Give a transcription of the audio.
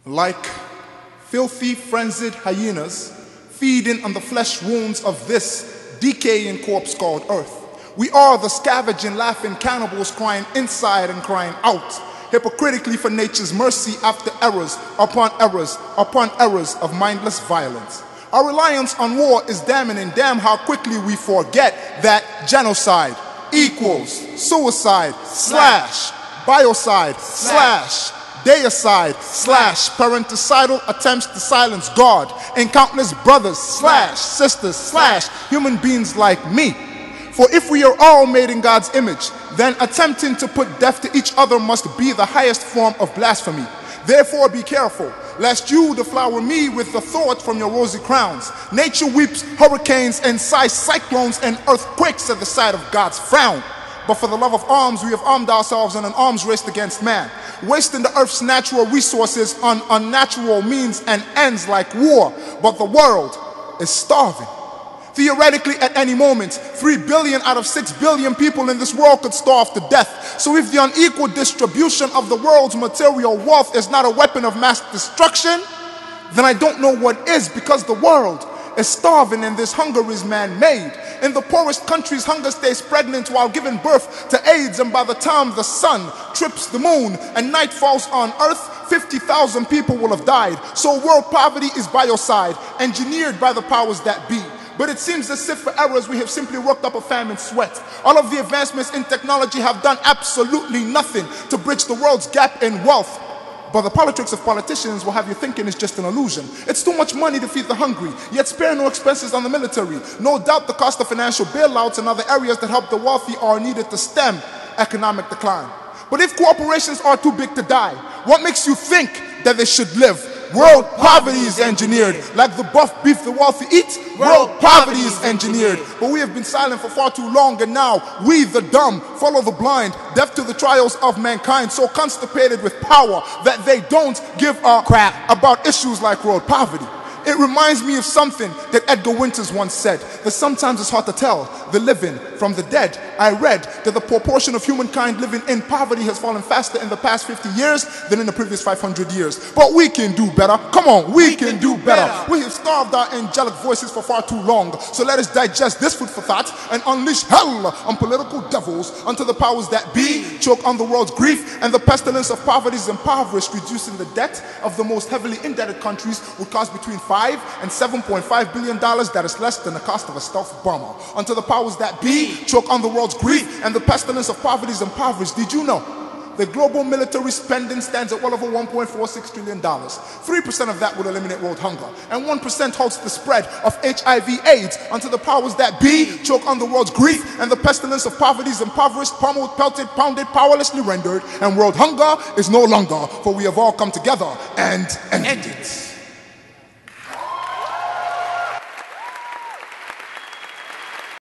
Like filthy, frenzied hyenas feeding on the flesh wounds of this decaying corpse called Earth. We are the scavenging, laughing cannibals crying inside and crying out, hypocritically for nature's mercy after errors upon errors of mindless violence. Our reliance on war is damning, and damn how quickly we forget that genocide equals suicide slash biocide slash deicide slash parenticidal attempts to silence God and countless brothers slash sisters slash human beings like me. For if we are all made in God's image, then attempting to put death to each other must be the highest form of blasphemy. Therefore be careful, lest you deflower me with the thought from your rosy crowns. Nature weeps hurricanes and sighs cyclones and earthquakes at the sight of God's frown. But for the love of arms, we have armed ourselves in an arms race against man, wasting the earth's natural resources on unnatural means and ends like war. But the world is starving. Theoretically, at any moment, 3 billion out of 6 billion people in this world could starve to death. So if the unequal distribution of the world's material wealth is not a weapon of mass destruction, then I don't know what is, because the world is starving and this hunger is man-made. In the poorest countries, hunger stays pregnant while giving birth to AIDS, and by the time the sun trips the moon and night falls on earth, 50,000 people will have died. So world poverty is biocide, engineered by the powers that be. But it seems as if for errors we have simply worked up a famine sweat. All of the advancements in technology have done absolutely nothing to bridge the world's gap in wealth. But the politics of politicians will have you thinking it's just an illusion. It's too much money to feed the hungry, yet spare no expenses on the military. No doubt the cost of financial bailouts and other areas that help the wealthy are needed to stem economic decline. But if corporations are too big to die, what makes you think that they should live? World poverty is engineered. Like the buff beef the wealthy eat, world poverty is engineered. But we have been silent for far too long, and now we, the dumb, follow the blind, deaf to the trials of mankind, so constipated with power that they don't give a crap about issues like world poverty. It reminds me of something that Edgar Winters once said, that sometimes it's hard to tell the living from the dead. I read that the proportion of humankind living in poverty has fallen faster in the past 50 years than in the previous 500 years. But we can do better. Come on, we can do better. We have starved our angelic voices for far too long. So let us digest this food for thought and unleash hell on political devils until the powers that be choke on the world's grief, and the pestilence of poverty is impoverished, reducing the debt of the most heavily indebted countries would cost between $5 and $7.5 billion. That is less than the cost of a stealth bomber. Until the powers that be choke on the world's grief, and the pestilence of poverty is impoverished. Did you know the global military spending stands at well over $1.46 trillion? 3% of that would eliminate world hunger, and 1% halts the spread of HIV/AIDS. Until the powers that be choke on the world's grief, and the pestilence of poverty is impoverished, pummeled, pelted, pounded, powerlessly rendered, and world hunger is no longer, for we have all come together and ended it.